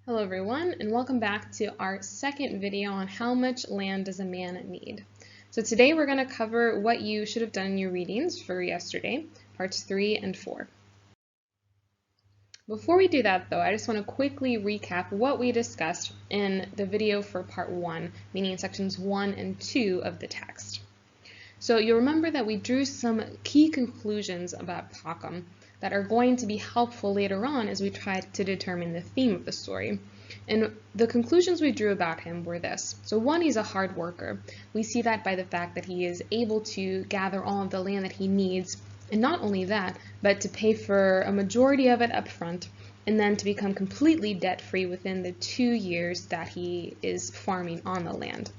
Hello everyone, and welcome back to our second video on how much land does a man need. So today we're going to cover what you should have done in your readings for yesterday, parts 3 and 4. Before we do that though, I just want to quickly recap what we discussed in the video for part 1, meaning sections 1 and 2 of the text. So you'll remember that we drew some key conclusions about Pakhom that are going to be helpful later on as we try to determine the theme of the story. And the conclusions we drew about him were this. So one, he's a hard worker. We see that by the fact that he is able to gather all of the land that he needs, and not only that, but to pay for a majority of it up front, and then to become completely debt-free within the 2 years that he is farming on the land.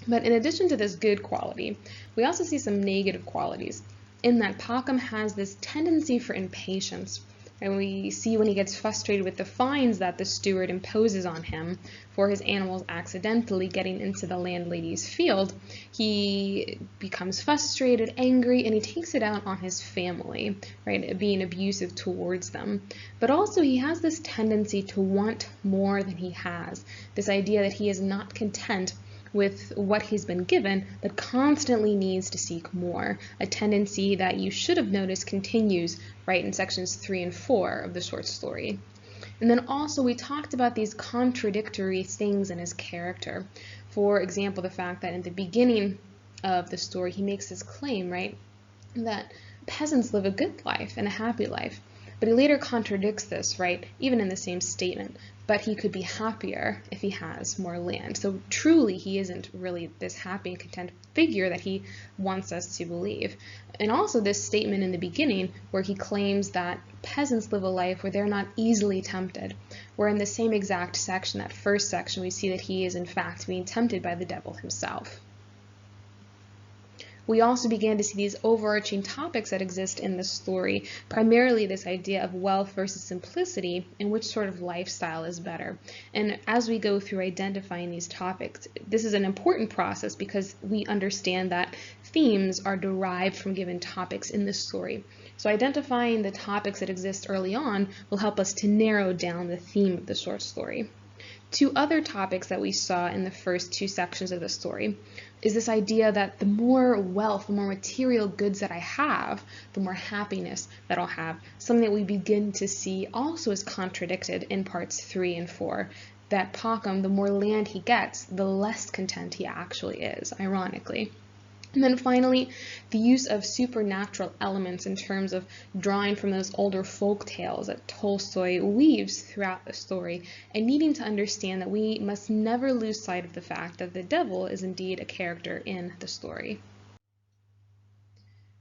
But in addition to this good quality, we also see some negative qualities in that Pakhom has this tendency for impatience. And we see when he gets frustrated with the fines that the steward imposes on him for his animals accidentally getting into the landlady's field, he becomes frustrated, angry, and he takes it out on his family, right, being abusive towards them. But also he has this tendency to want more than he has, this idea that he is not content with what he's been given, but constantly needs to seek more, a tendency that you should have noticed continues right in sections 3 and 4 of the short story. And then also we talked about these contradictory things in his character. For example, the fact that in the beginning of the story he makes this claim, right, that peasants live a good life and a happy life. But he later contradicts this, right, even in the same statement. But he could be happier if he has more land. So truly, he isn't really this happy and content figure that he wants us to believe. And also this statement in the beginning where he claims that peasants live a life where they're not easily tempted, where in the same exact section, that first section, we see that he is in fact being tempted by the devil himself. We also began to see these overarching topics that exist in the story, primarily this idea of wealth versus simplicity and which sort of lifestyle is better. And as we go through identifying these topics, this is an important process because we understand that themes are derived from given topics in the story. So identifying the topics that exist early on will help us to narrow down the theme of the short story. Two other topics that we saw in the first 2 sections of the story is this idea that the more wealth, the more material goods that I have, the more happiness that I'll have, something that we begin to see also is contradicted in parts 3 and 4, that Pakhom, the more land he gets, the less content he actually is, ironically. And then finally, the use of supernatural elements in terms of drawing from those older folk tales that Tolstoy weaves throughout the story, and needing to understand that we must never lose sight of the fact that the devil is indeed a character in the story.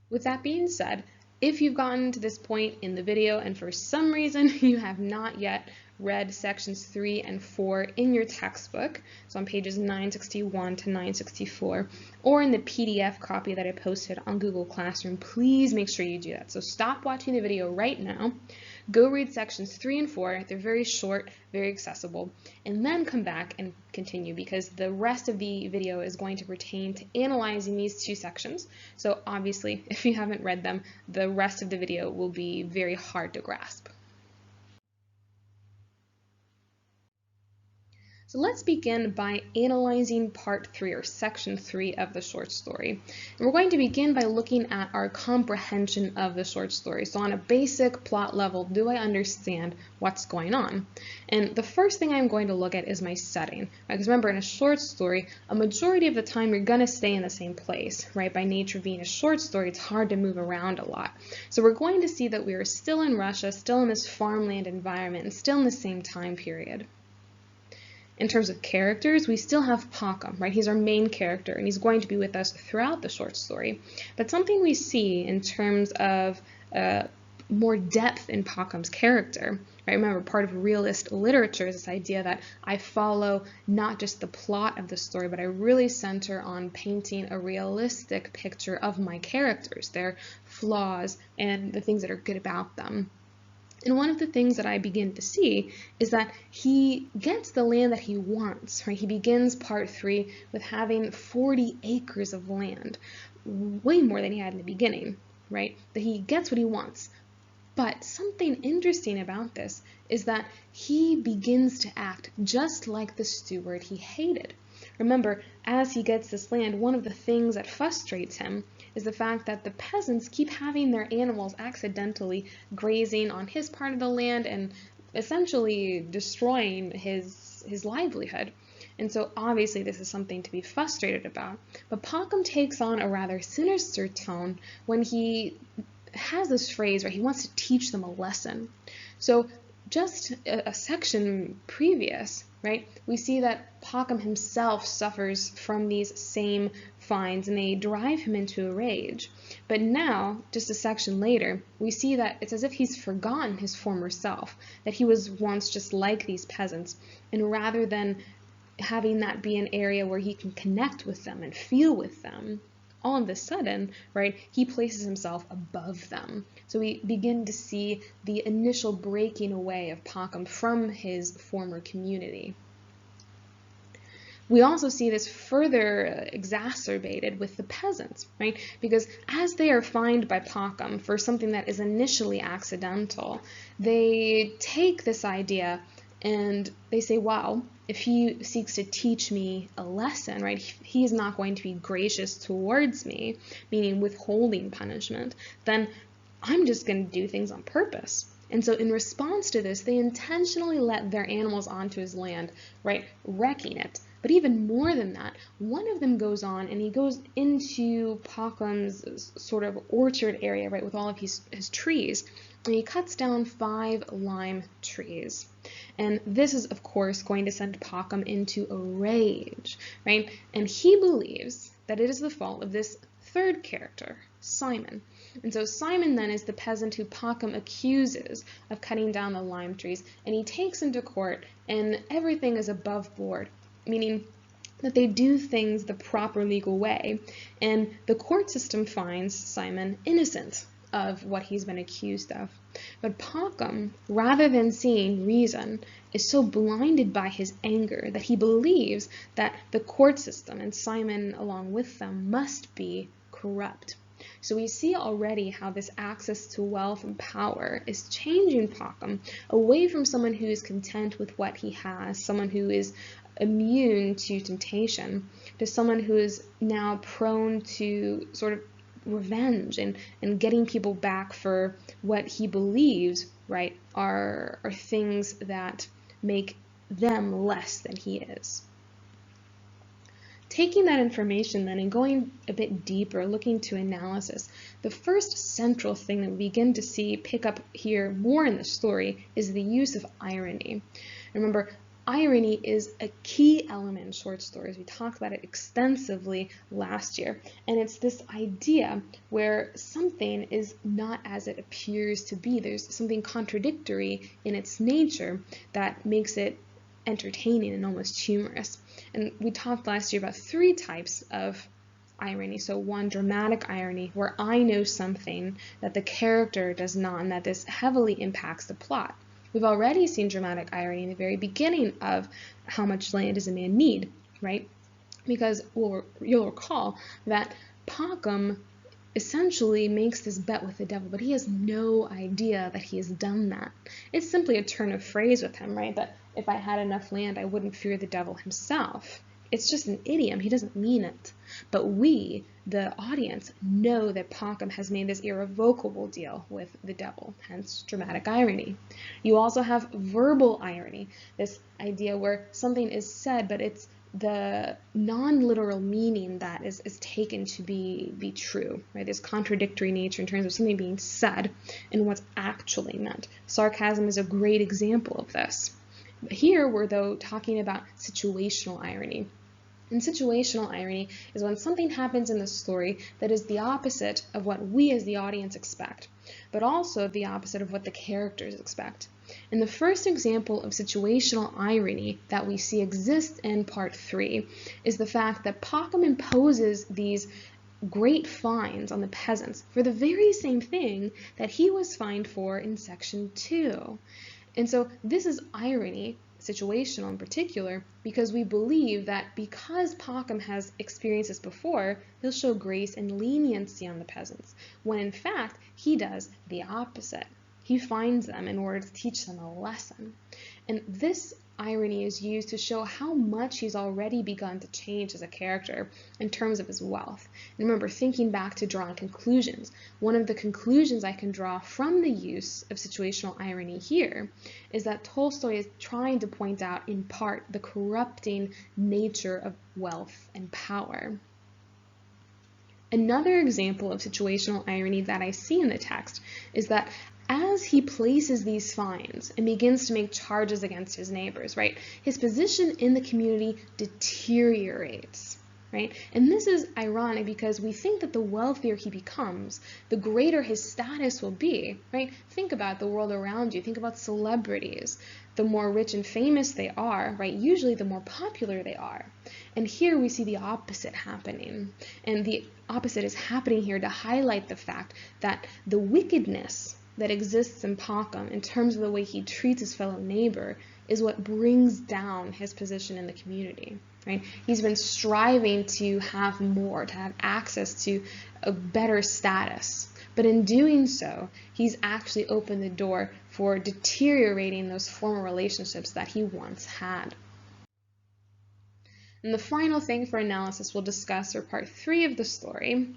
With that being said, if you've gotten to this point in the video and for some reason you have not yet read sections 3 and 4 in your textbook, so on pages 961 to 964, or in the PDF copy that I posted on Google Classroom, please make sure you do that. So stop watching the video right now, go read sections 3 and 4, they're very short, very accessible, and then come back and continue because the rest of the video is going to pertain to analyzing these 2 sections. So obviously, if you haven't read them, the rest of the video will be very hard to grasp. So let's begin by analyzing part 3 or section 3 of the short story. And we're going to begin by looking at our comprehension of the short story. So on a basic plot level, do I understand what's going on? And the first thing I'm going to look at is my setting, right? Because remember, in a short story, a majority of the time you're going to stay in the same place, right? By nature of being a short story, it's hard to move around a lot. So we're going to see that we are still in Russia, still in this farmland environment, and still in the same time period. In terms of characters, we still have Pakhom, right? He's our main character, and he's going to be with us throughout the short story. But something we see in terms of more depth in Pakhom's character, right? Remember, part of realist literature is this idea that I follow not just the plot of the story, but I really center on painting a realistic picture of my characters, their flaws, and the things that are good about them. And one of the things that I begin to see is that he gets the land that he wants, right? He begins part 3 with having 40 acres of land, way more than he had in the beginning, right? That he gets what he wants. But something interesting about this is that he begins to act just like the steward he hated. Remember, as he gets this land, one of the things that frustrates him is the fact that the peasants keep having their animals accidentally grazing on his part of the land and essentially destroying his livelihood. And so obviously this is something to be frustrated about. But Pakhom takes on a rather sinister tone when he has this phrase where he wants to teach them a lesson. So just a section previous, right, we see that Pakhom himself suffers from these same fines and they drive him into a rage. But now, just a section later, we see that it's as if he's forgotten his former self, that he was once just like these peasants, and rather than having that be an area where he can connect with them and feel with them, all of a sudden, right, he places himself above them. So we begin to see the initial breaking away of Pakhom from his former community. We also see this further exacerbated with the peasants, right? Because as they are fined by Pakhom for something that is initially accidental, they take this idea and they say, wow, if he seeks to teach me a lesson, right, he is not going to be gracious towards me, meaning withholding punishment, then I'm just going to do things on purpose. And so in response to this, they intentionally let their animals onto his land, right, wrecking it. But even more than that, one of them goes on and he goes into Pakhom's sort of orchard area, right, with all of his trees, and he cuts down 5 lime trees. And this is, of course, going to send Pakhom into a rage, right? And he believes that it is the fault of this third character, Simon. And so Simon then is the peasant who Pakhom accuses of cutting down the lime trees, and he takes him to court, and everything is above board, meaning that they do things the proper legal way, and the court system finds Simon innocent of what he's been accused of. But Pakhom, rather than seeing reason, is so blinded by his anger that he believes that the court system, and Simon along with them, must be corrupt. So we see already how this access to wealth and power is changing Pakhom away from someone who is content with what he has, someone who is immune to temptation, to someone who is now prone to sort of revenge and getting people back for what he believes, right, are things that make them less than he is. Taking that information then and going a bit deeper, looking to analysis, the first central thing that we begin to see pick up here more in the story is the use of irony. Remember, irony is a key element in short stories. We talked about it extensively last year, and it's this idea where something is not as it appears to be. There's something contradictory in its nature that makes it entertaining and almost humorous. And we talked last year about 3 types of irony. So one, dramatic irony, where I know something that the character does not, and that this heavily impacts the plot. We've already seen dramatic irony in the very beginning of How Much Land Does a Man Need, right? Because you'll recall that Pakhom essentially makes this bet with the devil, but he has no idea that he has done that. It's simply a turn of phrase with him, right? That if I had enough land, I wouldn't fear the devil himself. It's just an idiom. He doesn't mean it. But we, the audience, know that Pakhom has made this irrevocable deal with the devil, hence dramatic irony. You also have verbal irony, this idea where something is said, but it's the non-literal meaning that is taken to be true, right? This contradictory nature in terms of something being said and what's actually meant. Sarcasm is a great example of this. But here we're, though, talking about situational irony. And situational irony is when something happens in the story that is the opposite of what we as the audience expect, but also the opposite of what the characters expect. And the first example of situational irony that we see exist in part 3 is the fact that Pakhom imposes these great fines on the peasants for the very same thing that he was fined for in section 2. And so this is irony, situational in particular, because we believe that because Pakhom has experienced this before, he'll show grace and leniency on the peasants, when in fact he does the opposite. He finds them in order to teach them a lesson. And this irony is used to show how much he's already begun to change as a character in terms of his wealth. And remember, thinking back to drawing conclusions, one of the conclusions I can draw from the use of situational irony here is that Tolstoy is trying to point out, in part, the corrupting nature of wealth and power. Another example of situational irony that I see in the text is that as he places these fines and begins to make charges against his neighbors, right, his position in the community deteriorates, right? And this is ironic because we think that the wealthier he becomes, the greater his status will be, right? Think about the world around you. Think about celebrities. The more rich and famous they are, right, usually the more popular they are. And here we see the opposite happening. And the opposite is happening here to highlight the fact that the wickedness that exists in Pakhom in terms of the way he treats his fellow neighbor is what brings down his position in the community, right? He's been striving to have more, to have access to a better status. But in doing so, he's actually opened the door for deteriorating those former relationships that he once had. And the final thing for analysis we'll discuss, or part 3 of the story,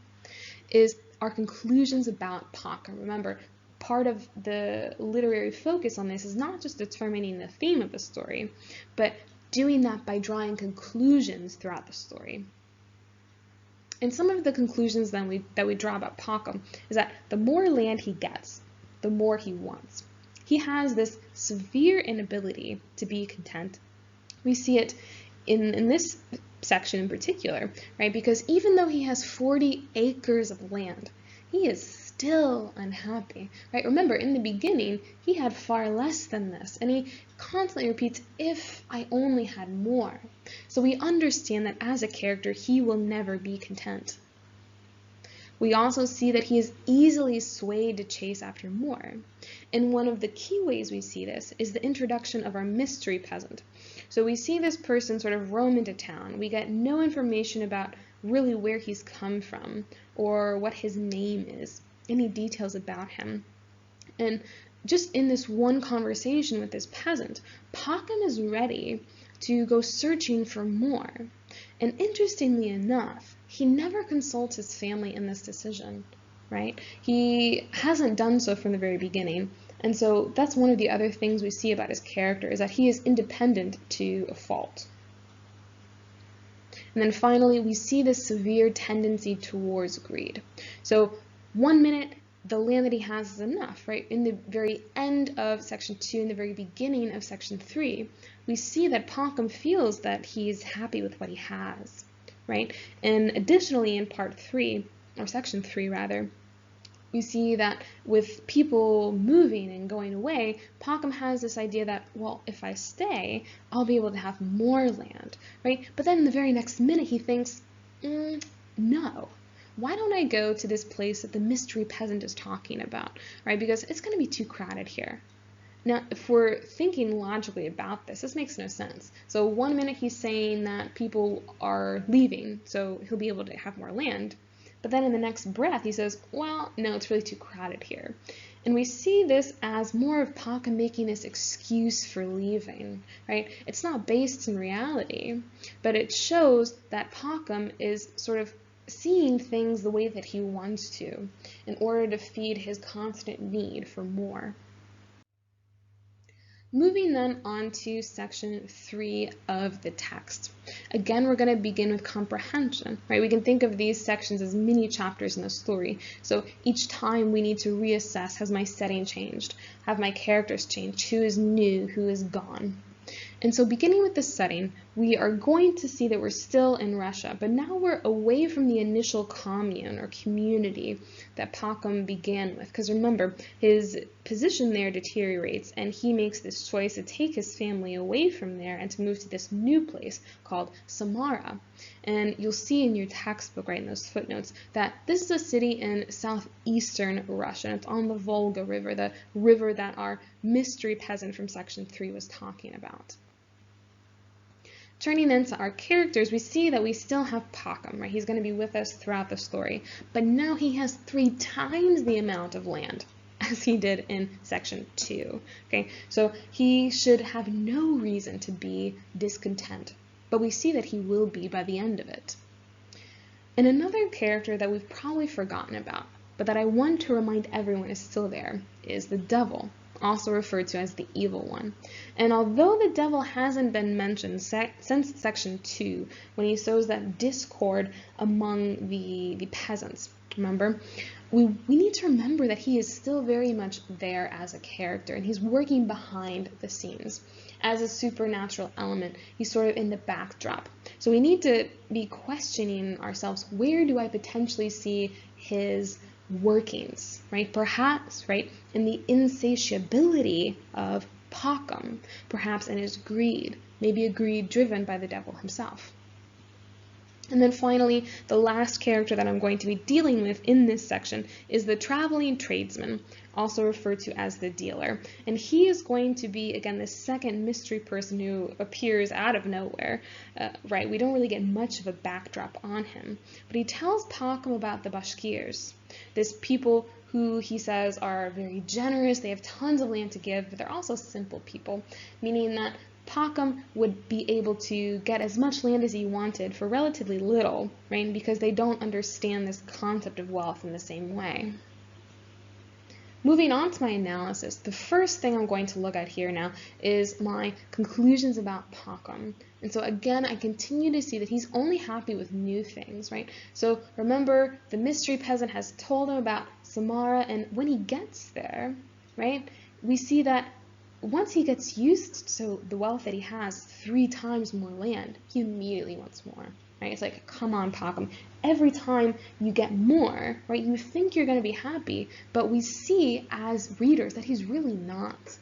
is our conclusions about Pakhom. Remember, part of the literary focus on this is not just determining the theme of the story, but doing that by drawing conclusions throughout the story. And some of the conclusions that we draw about Pakhom is that the more land he gets, the more he wants. He has this severe inability to be content. We see it in this section in particular, right? Because even though he has 40 acres of land, he is still unhappy, right? Remember, in the beginning, he had far less than this, and he constantly repeats, if I only had more. So we understand that as a character, he will never be content. We also see that he is easily swayed to chase after more. And one of the key ways we see this is the introduction of our mystery peasant. So we see this person sort of roam into town. We get no information about really where he's come from or what his name is, any details about him. And just in this one conversation with this peasant, Pakhom is ready to go searching for more. And interestingly enough, he never consults his family in this decision, right? He hasn't done so from the very beginning. And so that's one of the other things we see about his character, is that he is independent to a fault. And then finally, we see this severe tendency towards greed. So 1 minute, the land that he has is enough, right? In the very end of section 2, in the very beginning of section 3, we see that Pakhom feels that he's happy with what he has, right? And additionally, in part 3, or section 3 rather, we see that with people moving and going away, Pakhom has this idea that, well, if I stay, I'll be able to have more land, right? But then in the very next minute, he thinks, no. Why don't I go to this place that the mystery peasant is talking about, right? Because it's going to be too crowded here. Now, if we're thinking logically about this, this makes no sense. So 1 minute he's saying that people are leaving, so he'll be able to have more land. But then in the next breath, he says, well, no, it's really too crowded here. And we see this as more of Pakhom making this excuse for leaving, right? It's not based in reality, but it shows that Pakhom is sort of seeing things the way that he wants to in order to feed his constant need for more. Moving then on to section 3 of the text. Again, we're going to begin with comprehension, right? We can think of these sections as mini chapters in the story. So each time we need to reassess, has my setting changed? Have my characters changed? Who is new? Who is gone? And so beginning with the setting, we are going to see that we're still in Russia, but now we're away from the initial commune or community that Pakhom began with. Because remember, his position there deteriorates, and he makes this choice to take his family away from there and to move to this new place called Samara. And you'll see in your textbook, right in those footnotes, that this is a city in southeastern Russia. And it's on the Volga River, the river that our mystery peasant from section 3 was talking about. Turning then to our characters, we see that we still have Pakhom, right? He's going to be with us throughout the story, but now he has 3 times the amount of land as he did in section 2. Okay, so he should have no reason to be discontent, but we see that he will be by the end of it. And another character that we've probably forgotten about, but that I want to remind everyone is still there, is the devil, also referred to as the evil one. And although the devil hasn't been mentioned since section 2, when he sows that discord among the peasants, remember, we need to remember that he is still very much there as a character, and he's working behind the scenes. As a supernatural element, he's sort of in the backdrop. So we need to be questioning ourselves, where do I potentially see his workings, right? Perhaps, right, in the insatiability of Pakhom, perhaps in his greed, maybe a greed driven by the devil himself. And then finally, the last character that I'm going to be dealing with in this section is the traveling tradesman, also referred to as the dealer. And he is going to be, again, the second mystery person who appears out of nowhere, right? We don't really get much of a backdrop on him. But he tells Pakhom about the Bashkirs, this people who he says are very generous, they have tons of land to give, but they're also simple people, meaning that Pakhom would be able to get as much land as he wanted for relatively little, right? Because they don't understand this concept of wealth in the same way. Moving on to my analysis, the first thing I'm going to look at here now is my conclusions about Pakhom. And so again, I continue to see that he's only happy with new things, right? So remember, the mystery peasant has told him about Samara, and when he gets there, right, we see that once he gets used to the wealth that he has, 3 times more land, he immediately wants more, right? It's like, come on, Pakhom. Every time you get more, right, you think you're going to be happy, but we see as readers that he's really not.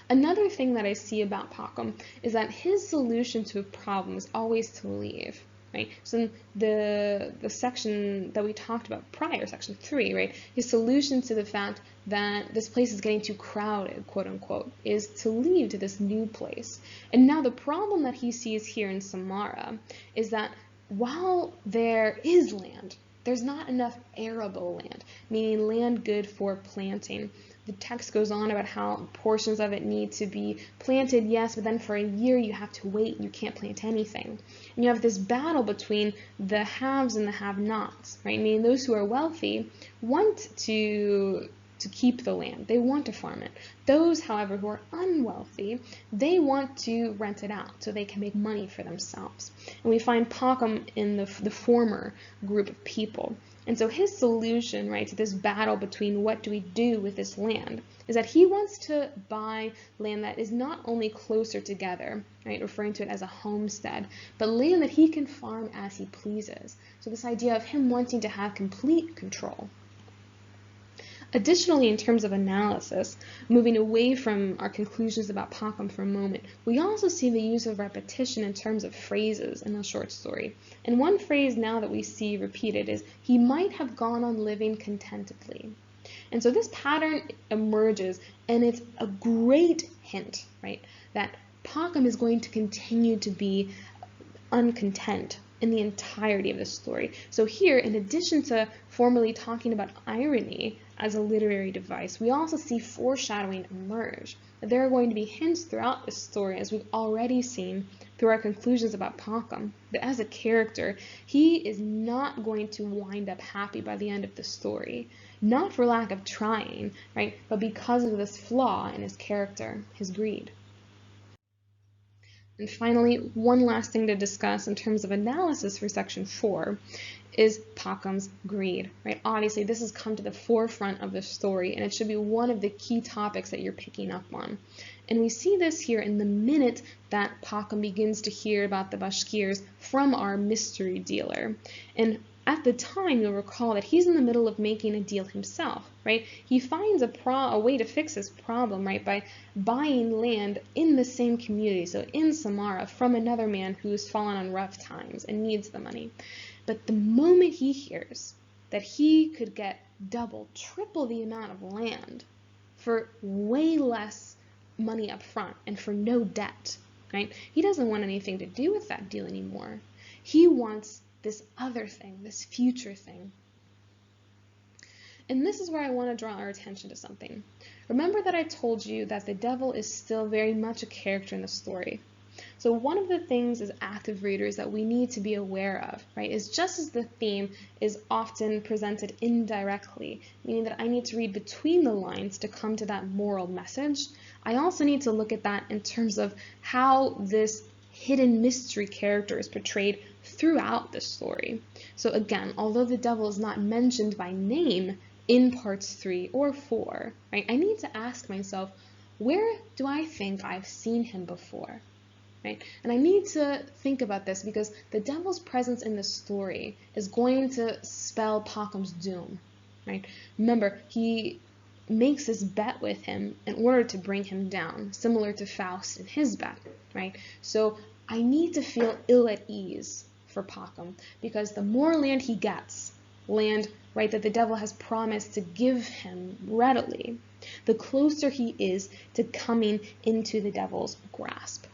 Another thing that I see about Pakhom is that his solution to a problem is always to leave. Right? So in the section that we talked about prior, section 3, right, his solution to the fact that this place is getting too crowded, quote unquote, is to leave to this new place. And now the problem that he sees here in Samara is that while there is land, there's not enough arable land, meaning land good for planting. The text goes on about how portions of it need to be planted, yes, but then for a year you have to wait and you can't plant anything. And you have this battle between the haves and the have-nots, right? Meaning those who are wealthy want to keep the land. They want to farm it. Those, however, who are unwealthy, they want to rent it out so they can make money for themselves. And we find Pakhom in the former group of people. And so his solution, right, to this battle between what do we do with this land is that he wants to buy land that is not only closer together, right, referring to it as a homestead, but land that he can farm as he pleases. So this idea of him wanting to have complete control. Additionally, in terms of analysis, moving away from our conclusions about Pakhom for a moment, we also see the use of repetition in terms of phrases in the short story. And one phrase now that we see repeated is, he might have gone on living contentedly. And so this pattern emerges, and it's a great hint, right, that Pakhom is going to continue to be uncontent in the entirety of the story. So here, in addition to formally talking about irony as a literary device, we also see foreshadowing emerge. There are going to be hints throughout this story, as we've already seen through our conclusions about Pakhom, that as a character, he is not going to wind up happy by the end of the story. Not for lack of trying, right, but because of this flaw in his character, his greed. And finally, one last thing to discuss in terms of analysis for section 4 is Pakhom's greed, right? Obviously, this has come to the forefront of the story, and it should be one of the key topics that you're picking up on. And we see this here in the minute that Pakhom begins to hear about the Bashkirs from our mystery dealer. And at the time, you'll recall that he's in the middle of making a deal himself, right? He finds a way to fix his problem, right, by buying land in the same community, so in Samara, from another man who's fallen on rough times and needs the money. But the moment he hears that he could get double, triple the amount of land for way less money up front and for no debt, right, he doesn't want anything to do with that deal anymore. He wants this other thing, this future thing. And this is where I want to draw our attention to something. Remember that I told you that the devil is still very much a character in the story. So one of the things as active readers that we need to be aware of, right, is just as the theme is often presented indirectly, meaning that I need to read between the lines to come to that moral message, I also need to look at that in terms of how this hidden mystery character is portrayed throughout the story. So again, although the devil is not mentioned by name in parts 3 or 4, right, I need to ask myself, where do I think I've seen him before? Right? And I need to think about this because the devil's presence in the story is going to spell Pakhom's doom. Right? Remember, he makes this bet with him in order to bring him down, similar to Faust and his bet. Right? So I need to feel ill at ease for Pakhom because the more land he gets, land, right, that the devil has promised to give him readily, the closer he is to coming into the devil's grasp.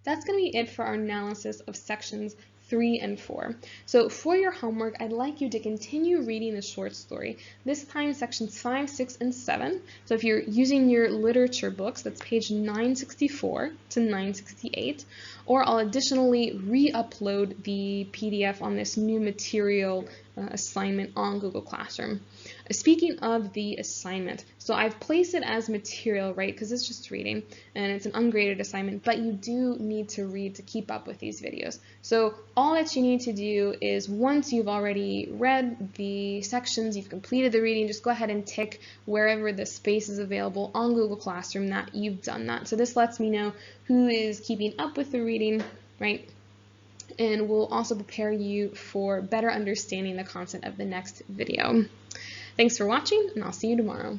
That's going to be it for our analysis of sections 3 and 4. So for your homework, I'd like you to continue reading the short story, this time sections 5, 6, and 7. So if you're using your literature books, that's page 964 to 968, or I'll additionally re-upload the PDF on this new material assignment on Google Classroom. Speaking of the assignment, so I've placed it as material, right, because it's just reading, and it's an ungraded assignment, but you do need to read to keep up with these videos. So all that you need to do is, once you've already read the sections, you've completed the reading, just go ahead and tick wherever the space is available on Google Classroom that you've done that. So this lets me know who is keeping up with the reading, right? And will also prepare you for better understanding the content of the next video. Thanks for watching, and I'll see you tomorrow.